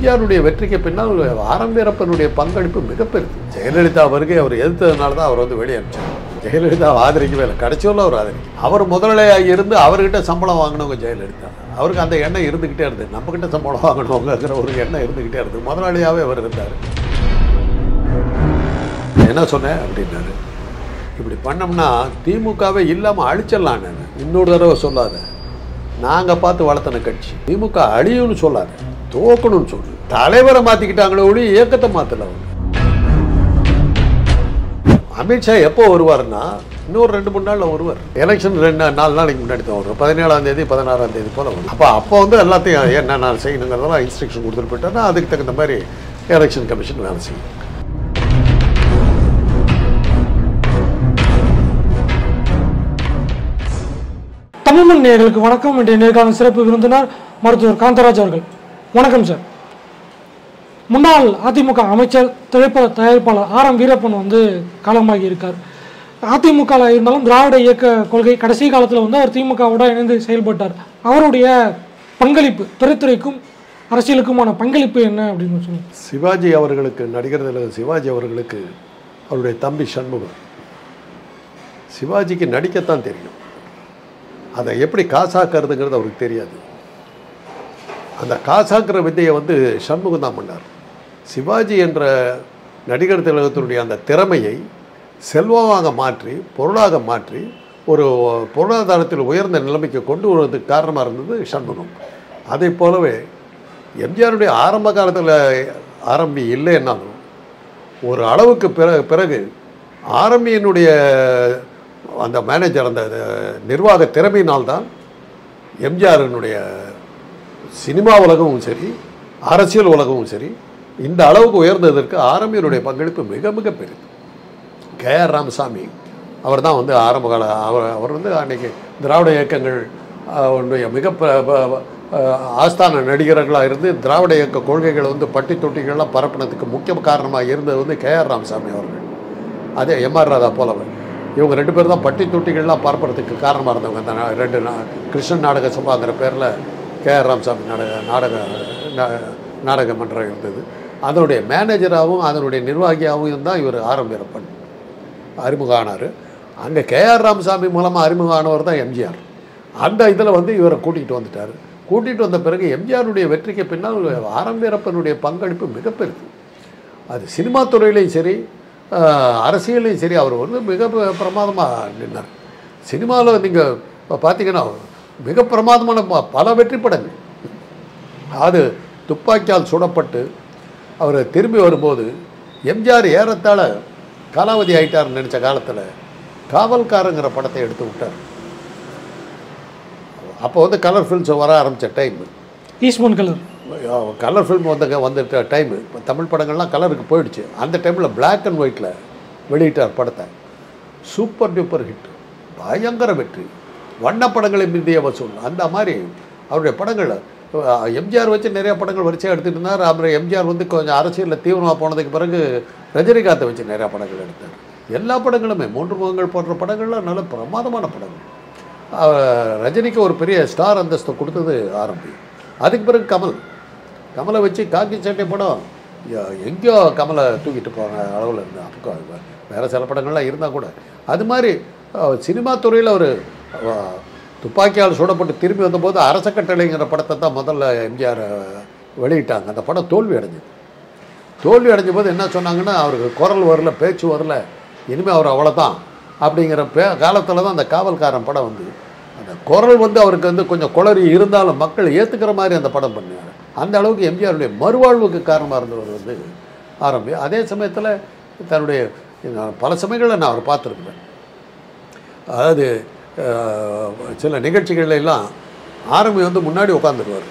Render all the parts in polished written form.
எம்ஜிஆருடைய வெற்றிக்கு பின்னால் ஆரம் வீரப்பனுடைய பங்களிப்பு மிகப்பெருது. ஜெயலலிதா வருகை அவர் எதிர்த்ததுனால தான் அவர் வந்து வெளியே அனுப்பிச்சார். ஜெயலலிதா ஆதரிக்கவே இல்லை, கடைசியில் அவர் ஆதரிக்கும். அவர் முதலாளியாக இருந்து அவர்கிட்ட சம்பளம் வாங்கினவங்க ஜெயலலிதா. அவருக்கு அந்த எண்ணம் இருந்துக்கிட்டே இருந்தது, நம்மக்கிட்ட சம்பளம் வாங்கினவங்கிற ஒரு எண்ணம் இருந்துக்கிட்டே இருந்தது. முதலாளியாகவே அவர் இருந்தார். என்ன சொன்னேன் அப்படின்னாரு, இப்படி பண்ணோம்னா திமுகவே இல்லாமல் அழிச்சிடலான்னு. இன்னொரு தடவை சொல்லாத, நாங்கள் பார்த்து வளர்த்தன கட்சி திமுக அழியும்னு சொல்லாத, தோக்கணும்னு சொல்லு. தலைவரை மாற்றிக்கிட்டாங்களே ஒளி இயக்கத்தை மாற்றல. அவங்க அமித்ஷா எப்போ வருவார்னா இன்னொரு 2-3 நாளில் வருவார். எலெக்ஷன் 4 நாளைக்கு முன்னாடி தான் வரும். 17ஆம் தேதி 16ஆம் தேதி போல் வரும். அப்போ வந்து எல்லாத்தையும் என்ன நான் செய்யணுங்கிறதெல்லாம் இன்ஸ்ட்ரக்ஷன் கொடுத்துட்டு போயிட்டோன்னா அதுக்கு தகுந்த மாதிரி எலெக்ஷன் கமிஷன் வேலை செய்யும். தமிழ்மண் நேயர்களுக்கு வணக்கம். இன்றைய நேர்காணல் சிறப்பு விருந்தினர் மருத்துவர் காந்தராஜ் அவர்கள். வணக்கம் சார். முன்னாள் அதிமுக அமைச்சர், திரைப்பட தயாரிப்பாளர் ஆரம் வீரப்பன் வந்து காலமாகி இருக்கார். அதிமுக இருந்தாலும் திராவிட இயக்க கொள்கை கடைசி காலத்தில் வந்து அவர் திமுகவோட இணைந்து செயல்பட்டார். அவருடைய பங்களிப்பு, திரைத்துறைக்கும் அரசியலுக்குமான பங்களிப்பு என்ன அப்படின்னு சொல்லுங்கள். சிவாஜி அவர்களுக்கு, நடிகர் திலகம் சிவாஜி அவர்களுக்கு அவருடைய தம்பி சண்முகம், சிவாஜிக்கு நடிக்கத்தான் தெரியும், அதை எப்படி காசாக்குறதுங்கிறது அவருக்கு தெரியாது. அந்த காசாக்குற வித்தையை வந்து சண்முகம் தான் பண்ணார். சிவாஜி என்ற நடிகர் திலகத்தினுடைய அந்த திறமையை செல்வமாக மாற்றி, பொருளாக மாற்றி, ஒரு பொருளாதாரத்தில் உயர்ந்த நிலைமைக்கு கொண்டு வருவதற்கு காரணமாக இருந்தது சண்முகம். அதை போலவே எம்ஜிஆருடைய ஆரம்ப காலத்தில் ஆரம்பி இல்லைன்னாலும் ஒரு அளவுக்கு பிறகு ஆரம்பியினுடைய அந்த மேனேஜர், அந்த நிர்வாக திறமையினால்தான் எம்ஜிஆரினுடைய சினிமா உலகமும் சரி, அரசியல் உலகமும் சரி இந்த அளவுக்கு உயர்ந்ததற்கு ஆரம்பியினுடைய பங்களிப்பு மிக மிக பெரியது. KR ராமசாமி அவர் தான் வந்து ஆரம்ப கால அவர் வந்து அன்றைக்கி திராவிட இயக்கங்கள் மிக ஆஸ்தான நடிகர்களாக இருந்து திராவிட இயக்க கொள்கைகளை வந்து பட்டி தொட்டிகள்லாம் பரப்பினதுக்கு முக்கிய காரணமாக இருந்தது வந்து KR ராமசாமி அவர்கள். அதே MR ராதா போலவர், இவங்க 2 பேர் தான் பட்டி தொட்டிகள்லாம் பரப்புறதுக்கு காரணமாக இருந்தவங்க. அந்த 2 கிருஷ்ணன் நாடக சபாங்கிற பேரில் KR ராமசாமி நாடக மன்றம் இருந்தது. அதனுடைய மேனேஜராகவும் அதனுடைய நிர்வாகியாகவும் தான் இவர் ஆரம் வீரப்பன் அறிமுகம் ஆனார். அங்கே KR ராமசாமி மூலமாக அறிமுகம் ஆனவர் தான் எம்ஜிஆர். அந்த இதில் வந்து இவரை கூட்டிகிட்டு வந்துட்டார். கூட்டிகிட்டு வந்த பிறகு எம்ஜிஆருடைய வெற்றிக்கு பின்னால் ஆரம் வீரப்பனுடைய பங்களிப்பு மிகப்பெருது. அது சினிமா துறையிலையும் சரி, அரசியலையும் சரி அவர் வந்து மிக பிரமாதமாக நின்றார். சினிமாவில் நீங்கள் பார்த்தீங்கன்னா மிக பிரமாதமான பல வெற்றி படங்கள். அது துப்பாக்கியால் சுடப்பட்டு அவர் திரும்பி வரும்போது எம்ஜிஆர் ஏறத்தாழ காலாவதி ஆகிட்டார்னு நினச்ச காலத்தில் காவல்காரங்கிற படத்தை எடுத்து விட்டார். அப்போ வந்து கலர் ஃபில்ம்ஸ் வர ஆரம்பித்த டைம், ஈஸ்மன் கலர் ஃபில்ம் வந்துட்ட டைமு. இப்போ தமிழ் படங்கள்லாம் கலருக்கு போயிடுச்சு. அந்த டைமில் பிளாக் அண்ட் ஒயிட்டில் வெளியிட்டார் படத்தை. சூப்பர் டூப்பர் ஹிட், பயங்கர வெற்றி, வண்ணப்படங்களை மீதிய வசூல். அந்த மாதிரி அவருடைய படங்கள் எம்ஜிஆர் வச்சு நிறையா படங்கள் வரிசையாக எடுத்துகிட்டு இருந்தார். அப்புறம் எம்ஜிஆர் வந்து கொஞ்சம் அரசியலில் தீவிரமாக போனதுக்கு பிறகு ரஜினிகாந்தை வச்சு நிறையா படங்கள் எடுத்தார். எல்லா படங்களுமே 3 முகங்கள் போன்ற படங்கள்லாம் நல்ல பிரமாதமான படங்கள். ரஜினிக்கு ஒரு பெரிய ஸ்டார் அந்தஸ்தை கொடுத்தது ஆரம்பி. அதுக்கு பிறகு கமலை வச்சு காக்கி சட்டை படம் எங்கேயோ கமலை தூக்கிட்டு போகிற அளவில் இருந்தால். அப்போ வேறு சில படங்கள்லாம் இருந்தால் கூட அது மாதிரி சினிமா துறையில் ஒரு துப்பாக்கியால் சுடப்பட்டு திரும்பி வந்தபோது அரச கட்டளைங்கிற படத்தை தான் முதல்ல எம்ஜிஆர் வெளியிட்டாங்க. அந்த படம் தோல்வி அடைஞ்ச போது என்ன சொன்னாங்கன்னா, அவருக்கு குரல் வரல, பேச்சு வரல, இனிமேல் அவர் அவ்வளோதான் அப்படிங்கிற காலத்தில் தான் அந்த காவல்காரன் படம் வந்து அந்த குரல் வந்து அவருக்கு வந்து கொஞ்சம் குளறி இருந்தாலும் மக்கள் ஏற்றுக்கிற மாதிரி அந்த படம் பண்ணார். அந்த அளவுக்கு எம்ஜிஆருடைய மறுவாழ்வுக்கு காரணமாக இருந்தவர் வந்து ஆரம்பி. அதே சமயத்தில் தன்னுடைய பல சமயங்களில் நான் அவர் பார்த்துருக்குறேன். அதாவது சில நிகழ்ச்சிகள்ல எல்லாம் ஆரம்பி வந்து முன்னாடி உட்காந்துருவார்,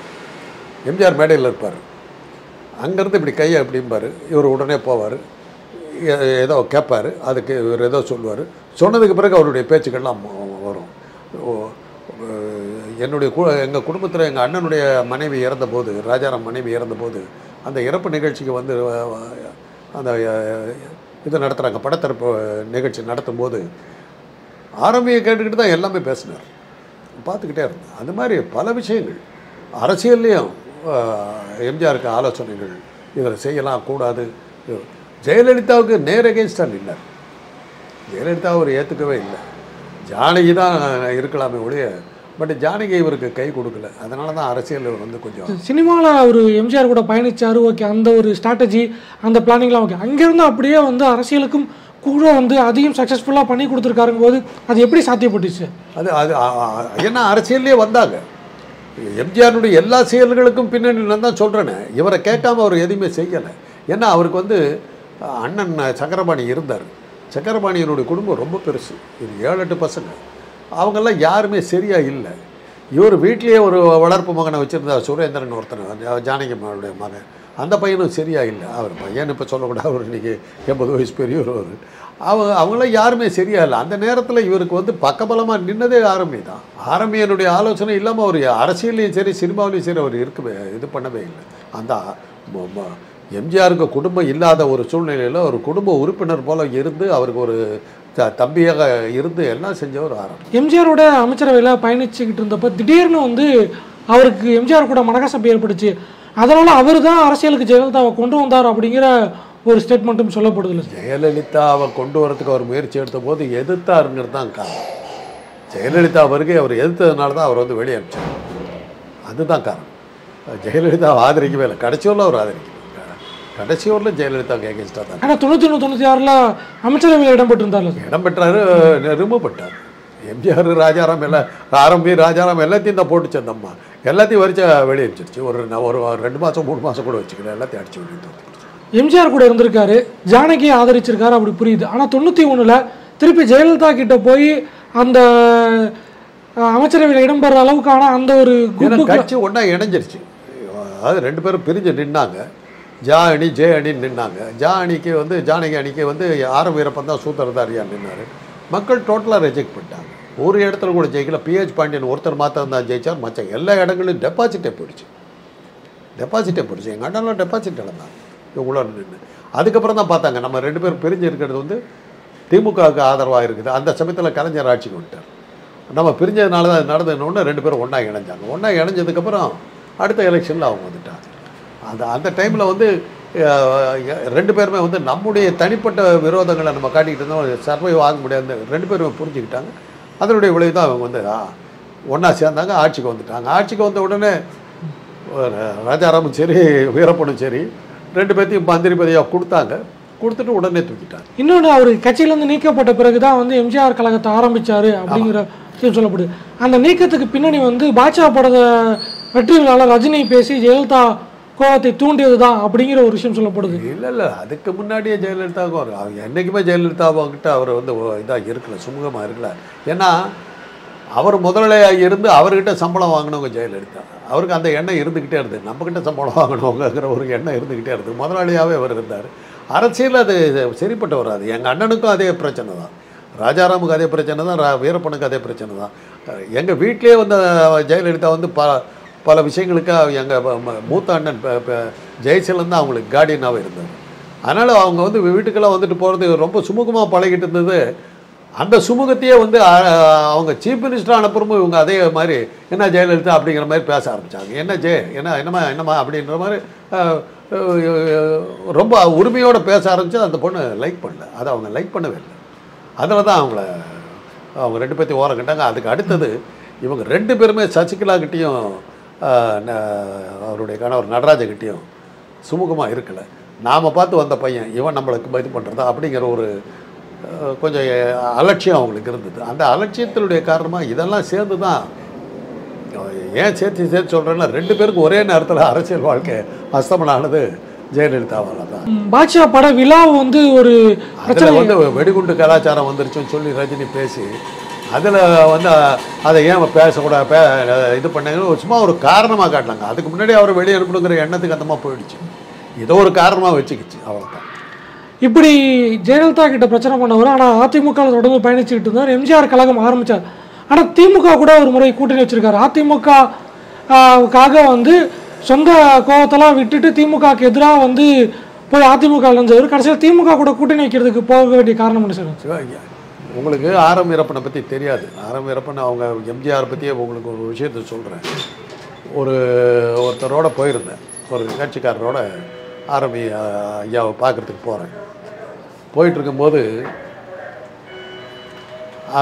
எம்ஜிஆர் மேடையில் இருப்பார். அங்கேருந்து இப்படி கையை எப்படிம்பார், இவர் உடனே போவார், ஏதோ கேட்பார், அதுக்கு இவர் ஏதோ சொல்லுவார். சொன்னதுக்கு பிறகு அவருடைய பேச்சுக்கள்லாம் வரும். எங்கள் குடும்பத்தில் எங்கள் அண்ணனுடைய மனைவி இறந்தபோது, ராஜாராம் மனைவி இறந்தபோது அந்த இறப்பு நிகழ்ச்சிக்கு வந்து அந்த இதை நடத்துகிறாங்க, படத்திறப்பு நிகழ்ச்சி நடத்தும் போது ஆரம்பியை கேட்டுக்கிட்டு தான் எல்லாமே பேசினார். பார்த்துக்கிட்டே இருந்தேன். அந்த மாதிரி பல விஷயங்கள் அரசியல்லையும் எம்ஜிஆருக்கு ஆலோசனைகள் இதில் செய்யலாம் கூடாது. ஜெயலலிதாவுக்கு நேர் எகென்ஸ்டாக நின்னார். ஜெயலலிதா அவர் ஏற்றுக்கவே இல்லை. ஜானகி தான் இருக்கலாமே ஒழிய, பட் ஜானகி இவருக்கு கை கொடுக்கல. அதனால தான் அரசியல் இவர் வந்து கொஞ்சம் சினிமாவில் அவர் எம்ஜிஆர் கூட பயணிச்சார். ஓகே, அந்த ஒரு ஸ்ட்ராட்டஜி அந்த பிளானிங்லாம் ஓகே. அங்கேருந்து அப்படியே வந்து அரசியலுக்கும் கூட வந்து அதையும் சக்ஸஸ்ஃபுல்லாக பண்ணி கொடுத்துருக்காருங்க போது அது எப்படி சாத்தியப்பட்டுச்சு? அது அது ஏன்னா அரசியல்லே வந்தாங்க. எம்ஜிஆருடைய எல்லா செயல்களுக்கும் பின்னணி நான் தான் சொல்கிறேனே. இவரை கேட்காம அவர் எதுவுமே செய்யலை. ஏன்னா அவருக்கு வந்து அண்ணன் சக்கரபாணி இருந்தார். சக்கரபாணியனுடைய குடும்பம் ரொம்ப பெருசு. இது 7-8 பசங்க. அவங்கெல்லாம் யாருமே சரியாக இல்லை. இவர் வீட்லேயே ஒரு வளர்ப்பு மகனை வச்சுருந்தார், சுரேந்திரன் ஒருத்தனை, ஜானகி அம்மாவுடைய மகன். அந்த பையனும் சரியாக இல்லை. அவர் பையன் இப்போ சொல்லக்கூடாது, அவர் இன்றைக்கி 80 வயசு பெரியவர். அவங்களாம் யாருமே சரியாக இல்லை. அந்த நேரத்தில் இவருக்கு வந்து பக்கபலமாக நின்னதே ஆரம்பி தான். ஆரம்பியனுடைய ஆலோசனை இல்லாமல் அவர் அரசியலையும் சரி சினிமாவிலையும் சரி அவர் இது பண்ணவே இல்லை. அந்த எம்ஜிஆருக்கு குடும்பம் இல்லாத ஒரு சூழ்நிலையில் ஒரு குடும்ப உறுப்பினர் போல் இருந்து அவருக்கு ஒரு தம்பியாக இருந்து எல்லாம் செஞ்சவர் ஆரம்பி. எம்ஜிஆரோட அமைச்சரவையில் பயணிச்சுக்கிட்டு இருந்தப்போ திடீர்னு வந்து அவருக்கு எம்ஜிஆர் கூட மனக்கசப்பு ஏற்பட்டுச்சு. அதனால் அவர் தான் அரசியலுக்கு ஜெயலலிதாவை கொண்டு வந்தார் அப்படிங்கிற ஒரு ஸ்டேட்மெண்ட்டும் சொல்லப்படுதில்லை. ஜெயலலிதாவை கொண்டு வரதுக்கு அவர் முயற்சி எடுத்த போது எதிர்த்தாருங்கிறது தான் காரணம். ஜெயலலிதா வருகை அவர் எதிர்த்ததுனால தான் அவர் வந்து வெளியே அனுப்பிச்சார். அதுதான் காரணம். ஜெயலலிதாவை ஆதரிக்கவே இல்லை. கடைசியூரில் அவர் ஆதரிக்கல. கடைசியூரில் ஜெயலலிதாவுக்கு எகென்ஸ்டாக தான். ஆனால் 95-96 அமைச்சரவையில் இடம்பெற்றிருந்தார். இடம்பெற்றார், ரிமூவ் பண்ணிட்டார். எம்ஜிஆர் ராஜாராம் எல்லாம் ஆரம்பி ராஜாராம் எல்லாத்தையும் தான் போட்டுச்சு. அந்த அம்மா எல்லாத்தையும் வரிச்சா வெளியே அடிச்சிருச்சு. ஒரு 2 மாதம் 3 மாதம் கூட வச்சுக்கல, எல்லாத்தையும் அடிச்சு வெளியே. எம்ஜிஆர் கூட இருந்திருக்காரு, ஜானகியை ஆதரிச்சிருக்காரு, அப்படி புரியுது. ஆனால் 91 திருப்பி ஜெயலலிதா கிட்ட போய் அந்த அமைச்சரவையில் இடம்பெற அளவுக்கான அந்த ஒரு கட்சி ஒன்றா இணைஞ்சிருச்சு. அது 2 பேரும் பிரிஞ்சு நின்னாங்க. ஜா அணி ஜே அணின்னு நின்னாங்க. ஜா அணிக்கு வந்து ஜானகி அணிக்கு வந்து ஆர் வீரப்பன் தான் சூத்திரதாரியாக நின்னார். மக்கள் டோட்டலாக ரிஜெக்ட் பண்ணிட்டாங்க. ஒரு இடத்துல கூட ஜெயிக்கல. பிஹெச் பாண்டியன் ஒருத்தர் மாத்திரம் தான் ஜெயிச்சார். மற்ற எல்லா இடங்களும் டெபாசிட்டே போயிடுச்சு. எங்கள் அண்ணெல்லாம் டெபாசிட் இழந்தாங்க இவ்வளோ நின்று. அதுக்கப்புறம் தான் பார்த்தாங்க நம்ம 2 பேரும் பிரிஞ்சு இருக்கிறது வந்து திமுகவுக்கு ஆதரவாக இருக்குது. அந்த சமயத்தில் கலைஞர் ஆட்சிக்கு வந்துட்டார். நம்ம பிரிஞ்சதுனால தான் நடந்ததுன்னு 2 பேரும் ஒன்றா இணைஞ்சாங்க. ஒன்றா இணைஞ்சதுக்கப்புறம் அடுத்த எலெக்ஷனில் அவங்க வந்துட்டாங்க. அந்த டைமில் வந்து 2 பேருமே வந்து நம்முடைய தனிப்பட்ட விரோதங்களை நம்ம காட்டிக்கிட்டு இருந்தோம். சர்வைவ் ஆக முடியாது. 2 பேருமே புரிஞ்சுக்கிட்டாங்க. அதனுடைய விளைவு தான் அவங்க வந்து ஒன்றா சேர்ந்தாங்க, ஆட்சிக்கு வந்துட்டாங்க. ஆட்சிக்கு வந்த உடனே ராஜாராமும் சரி வீரப்பனும் சரி 2 பேர்த்தையும் மந்திரி பதவியாக கொடுத்துட்டு உடனே தூக்கிட்டாங்க. இன்னொன்று, அவர் கட்சியிலேருந்து நீக்கப்பட்ட பிறகு தான் வந்து எம்ஜிஆர் கழகத்தை ஆரம்பித்தார் அப்படிங்கிற விஷயம் சொல்லப்படுது. அந்த நீக்கத்துக்கு பின்னணி வந்து பாட்சா படத வெற்றியாளர் ரஜினி பேசி ஜெயலலிதா கோவத்தை தூண்டியது தான் அப்படிங்கிற ஒரு விஷயம் சொல்லப்படுது. இல்லை, அதுக்கு முன்னாடியே ஜெயலலிதாவுக்கும் அவர் என்றைக்குமே ஜெயலலிதாவுக்கிட்ட அவர் வந்து இதாக இருக்கல, சுமூகமாக இருக்கல. ஏன்னா அவர் முதலாளியாக இருந்து அவர்கிட்ட சம்பளம் வாங்கினவங்க ஜெயலலிதா. அவருக்கு அந்த எண்ணம் இருந்துக்கிட்டே இருந்தது. நம்மக்கிட்ட சம்பளம் வாங்கினவங்கிற ஒரு எண்ணம் இருந்துக்கிட்டே இருந்தது. முதலாளியாகவே அவர் இருந்தார். அரசியல் அது சரிப்பட்டு வராது. எங்கள் அண்ணனுக்கும் அதே பிரச்சனை தான், ராஜாராமுக்கு அதே பிரச்சனை தான், வீரப்பனுக்கு அதே பிரச்சனை தான். எங்கள் வீட்டிலே வந்து ஜெயலலிதா வந்து பல விஷயங்களுக்கு எங்கள் மூத்த அண்ணன் ஜெயசீலன் தான் அவங்களுக்கு கார்டியனாகவே இருந்தார். அதனால் அவங்க வந்து வீட்டுக்கெல்லாம் வந்துட்டு போகிறது ரொம்ப சுமூகமாக பழகிட்டு இருந்தது. அந்த சுமூகத்தையே வந்து அவங்க சீஃப் மினிஸ்டர் அனுப்புறமோ இவங்க அதே மாதிரி என்ன ஜெயலலிதா அப்படிங்கிற மாதிரி பேச ஆரம்பித்தாங்க. என்னம்மா அப்படின்ற மாதிரி ரொம்ப உரிமையோடு பேச ஆரம்பித்து அந்த பொண்ணு லைக் பண்ணல. அதை அவங்க லைக் பண்ணவே இல்லை. அதில் தான் அவங்க 2 பேர்த்தையும் ஓரம் கட்டாங்க. அதுக்கு அடுத்தது இவங்க 2 பேருமே சசிகலாக்கிட்டேயும் அவருடைய கணவர் நடராஜகிட்டையும் சுமூகமாக இருக்கலை. நாம் பார்த்து வந்த பையன் இவன் நம்மளுக்கு இது பண்ணுறதா அப்படிங்கிற ஒரு கொஞ்சம் அலட்சியம் அவங்களுக்கு இருந்தது. அந்த அலட்சியத்தினுடைய காரணமாக இதெல்லாம் சேர்ந்து தான். ஏன் சேர்த்து சொல்கிறேன்னா 2 பேருக்கு ஒரே நேரத்தில் அரசியல் வாழ்க்கை அஸ்தமனானது ஜெயலலிதாவால் தான். பாட்சா பட விழா வந்து ஒரு அதில் வந்து வெடிகுண்டு கலாச்சாரம் வந்துருச்சுன்னு சொல்லி ரஜினி பேசி அதில் வந்து அதை ஏன் பேசக்கூடாது இது பண்ணாங்கன்னு சும்மா ஒரு காரணமாக காட்டினாங்க. அதுக்கு முன்னாடி அவர் வெளியே அனுப்பணுங்கிற எண்ணத்துக்கு அந்தமாக போயிடுச்சு. ஏதோ ஒரு காரணமாக வச்சுக்கிச்சு, அவ்வளோதான். இப்படி ஜெயலலிதா கிட்ட பிரச்சனை பண்ணவர். ஆனால் அதிமுக தொடர்ந்து பயணிச்சுக்கிட்டு இருந்தார். எம்ஜிஆர் கழகம் ஆரம்பித்தார். ஆனால் திமுக கூட ஒரு முறை கூட்டணி வச்சுருக்காரு. அதிமுகவுக்காக வந்து சொந்த கோவத்தெல்லாம் விட்டுட்டு திமுகவுக்கு எதிராக வந்து போய் அதிமுக இருந்தவர் கடைசியில் திமுக கூட கூட்டணி வைக்கிறதுக்கு போக வேண்டிய காரணம் என்ன சார்? உங்களுக்கு ஆரம் வீரப்பனை பற்றி தெரியாது. ஆரம் வீரப்பன் அவங்க எம்ஜிஆர் பற்றியே உங்களுக்கு ஒரு விஷயத்தை சொல்கிறேன். ஒருத்தரோட போயிருந்தேன், ஒரு கட்சிக்காரரோட ஆரம்பி ஐயாவை பார்க்குறதுக்கு போகிறேன். போயிட்டுருக்கும்போது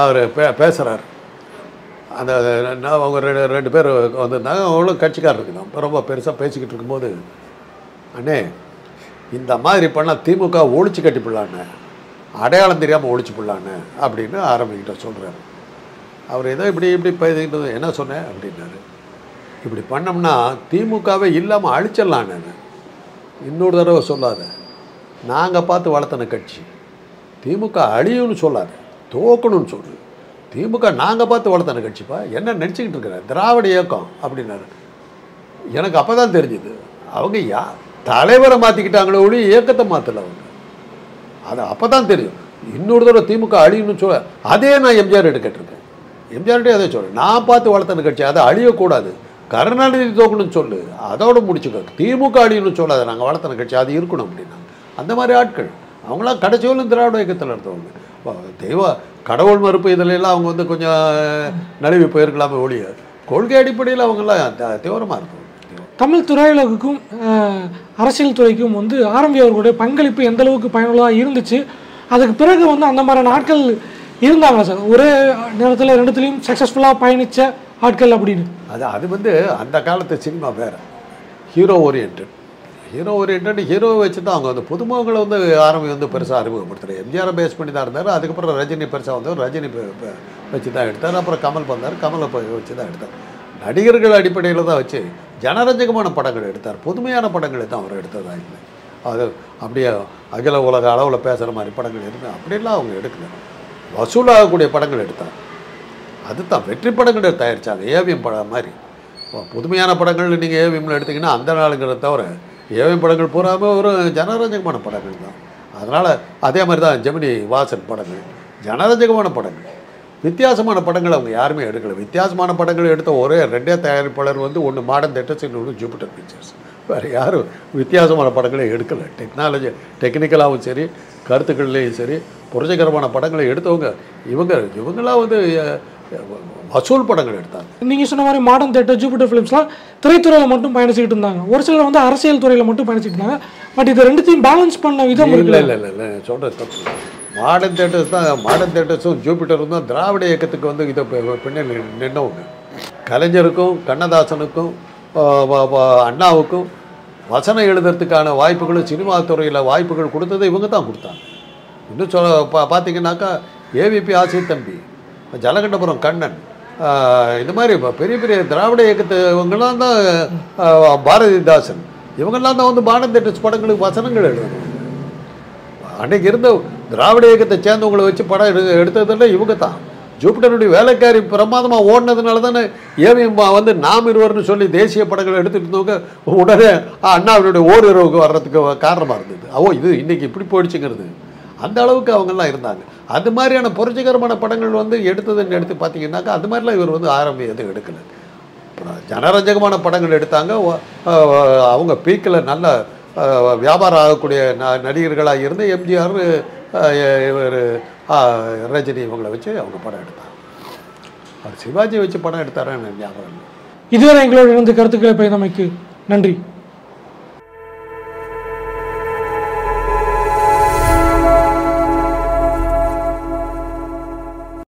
அவர் பேசுகிறார். அந்த அவங்க ரெண்டு பேர் வந்திருந்தாங்க, அவங்களும் கட்சிக்காரருக்கு தான் ரொம்ப பெருசாக பேசிக்கிட்டு இருக்கும்போது, அண்ணே இந்த மாதிரி பண்ணால் திமுக ஒழிச்சு கட்டிப்பிடலான்னு, அடையாளம் தெரியாமல் ஒழிச்சு போடலான்னு அப்படின்னு ஆரம்பிக்கிட்ட சொல்கிறார். அவர் ஏதோ இப்படி பேசிக்கிட்டு என்ன சொன்னேன் அப்படின்னாரு. இப்படி பண்ணோம்னா திமுகவே இல்லாமல் அழிச்சிடலான்னு. இன்னொரு தடவை சொல்லாத, நாங்கள் பார்த்து வளர்த்தன கட்சி. திமுக அழியும்னு சொல்லாத, தோக்கணும்னு சொல்லு. திமுக நாங்கள் பார்த்து வளர்த்தன கட்சிப்பா, என்ன நினச்சிக்கிட்டு இருக்கிற திராவிட இயக்கம் அப்படின்னாரு. எனக்கு அப்போ தான் தெரிஞ்சுது அவங்க தலைவரை மாற்றிக்கிட்டாங்களோ ஒழி இயக்கத்தை மாற்றலை அவங்க. அது அப்போ தான் தெரியும். இன்னொரு தடவை திமுக அழியும்னு சொல்ல, அதே நான் எம்ஜிஆர் கேட்டிருக்கேன். எம்ஜிஆர்கிட்டே அதே சொல்கிறேன், நான் பார்த்து வளர்த்தன கட்சி, அதை அழியக்கூடாது. கருணாநிதி தோக்கணும்னு சொல்லு, அதோடு முடிச்சுக்க. திமுக அழியணும்னு சொல்லாது, நாங்கள் வளர்த்தன கட்சி அது இருக்கணும் அப்படின்னா. அந்த மாதிரி ஆட்கள் அவங்களாம் கடைசியிலும் திராவிட இயக்கத்தில் இருந்தவங்க. கடவுள் மறுப்பு இதிலெல்லாம் அவங்க கொஞ்சம் நழுவி போயிருக்கலாமே ஒழிய, கொள்கை அடிப்படையில் அவங்கெல்லாம் தீவிரமாக இருக்கும். தமிழ் திரையுலகுக்கும் அரசியல் துறைக்கும் ஆரம்பி அவர்களுடைய பங்களிப்பு எந்த அளவுக்கு பயனுள்ளதாக இருந்துச்சு? அதுக்கு பிறகு அந்த மாதிரியான ஆட்கள் இருந்தாங்க சார், ஒரே நேரத்தில் ரெண்டுத்துலேயும் சக்ஸஸ்ஃபுல்லாக பயணித்த ஆட்கள் அப்படின்னு. அது அந்த காலத்து சினிமா வேறு, ஹீரோ ஓரியன்ட் ஹீரோவை வச்சு தான் அவங்க புதுமுகங்களை ஆரம்பி பெருசாக அறிமுகப்படுத்துகிறார். எம்ஜிஆரை பேஸ் பண்ணி தான் இருந்தார். அதுக்கப்புறம் ரஜினி பெருசாக வந்தவர், ரஜினி வச்சு தான் எடுத்தார். அப்புறம் கமல் வந்தார், கமலை வச்சு தான் எடுத்தார். நடிகர்கள் அடிப்படையில் தான் வச்சு ஜனரஞ்சகமான படங்கள் எடுத்தார். புதுமையான படங்களை தான் அவர் எடுத்ததா இல்லை. அது அப்படியே அகில உலக அளவில் பேசுகிற மாதிரி படங்கள் இருந்தால் அப்படிலாம் அவங்க எடுக்கல. வசூலாகக்கூடிய படங்கள் எடுத்தார். அதுதான் வெற்றி படங்கள் தயாரித்தாங்க. ஏவிஎம் படம் மாதிரி புதுமையான படங்கள் நீங்கள் ஏவிஎம்மில் எடுத்திங்கன்னா அந்த நாளுங்கிறத தவிர ஏவிஎம் படங்கள் பூராமல் ஒரு ஜனரஞ்சகமான படங்கள் தான். அதனால் அதே மாதிரி தான் ஜெமினி வாசன் படங்கள் ஜனரஞ்சகமான படங்கள். வித்தியாசமான படங்கள் அவங்க யாருமே எடுக்கலை. வித்தியாசமான படங்கள் எடுத்த ஒரே ரெண்டே தயாரிப்பாளர் ஒன்று மாடர்ன் தியேட்டர்ஸ், இன்னொன்று ஜூபிட்டர் பிக்சர்ஸ். வேறு யாரும் வித்தியாசமான படங்களே எடுக்கலை. டெக்னிக்கலாகவும் சரி, கருத்துக்கள்லேயும் சரி, புரட்சிகரமான படங்களை எடுத்தவங்க இவங்களாம் வசூல் படங்கள் எடுத்தாங்க. நீங்கள் சொன்ன மாதிரி மாடர்ன் தியேட்டர், ஜூபிட்டர் ஃபிலிம்ஸ்லாம் திரைத்துறையில் மட்டும் பயணிச்சுக்கிட்டு இருந்தாங்க. ஒரு சிலர் அரசியல் துறையில் மட்டும் பயணிச்சுட்டு இருந்தாங்க. பட் இது ரெண்டுத்தையும் பேலன்ஸ் பண்ண விதம் இல்லை சொல்கிறது தப்பு. மாடர்ன் தியேட்டர்ஸும் ஜூபிட்டரும் தான் திராவிட இயக்கத்துக்கு இதை பின்னணி நின்றவங்க. கலைஞருக்கும் கண்ணதாசனுக்கும் அண்ணாவுக்கும் வசனம் எழுதுறதுக்கான வாய்ப்புகளும் சினிமா துறையில் வாய்ப்புகள் கொடுத்ததை இவங்க தான் கொடுத்தாங்க. இன்னும் பார்த்தீங்கன்னாக்கா ஏவிபி ஆசை தம்பி, ஜலகண்டபுரம் கண்ணன், இந்த மாதிரி பெரிய பெரிய திராவிட இயக்கத்து இவங்கெல்லாம் தான், பாரதிதாசன், இவங்கெல்லாம் தான் மாடர்ன் தியேட்டர்ஸ் படங்களுக்கு வசனங்கள் எழுதணும். அன்றைக்கி இருந்த திராவிட இயக்கத்தை சேர்ந்தவங்களை வச்சு படம் எடுத்ததில்லை இவங்க தான். ஜூபிட்டருடைய வேலைக்காரி பிரமாதமாக ஓடினதுனால தானே ஏவிஎம் நாம் இருவர்னு சொல்லி தேசிய படங்களை எடுத்துகிட்டு இருந்தவங்க உடனே அண்ணாவினுடைய ஓரிரவுக்கு வர்றதுக்கு காரணமாக இருந்தது. இது இன்றைக்கி இப்படி போயிடுச்சுங்கிறது. அந்த அளவுக்கு அவங்கெல்லாம் இருந்தாங்க. அது மாதிரியான புரட்சிகரமான படங்கள் எடுத்ததுன்னு எடுத்து பார்த்தீங்கன்னாக்கா அது மாதிரிலாம் இவர் ஆரம்பி எதுவும் எடுக்கலை. அப்புறம் ஜனரஞ்சகமான படங்கள் எடுத்தாங்க. அவங்க பீக்கில் நல்ல வியாபாரம் ஆகக்கூடிய நடிகர்களாக இருந்து எம்ஜிஆர், இவர் ரஜினி இவங்களை வச்சு அவங்க படம் எடுத்தாங்க. அவர் சிவாஜி வச்சு படம் எடுத்தாரான்னு ஞாபகம் இல்லை. இதுவரை எங்களோட கருத்துக்களை பயந்தமைக்கு நன்றி.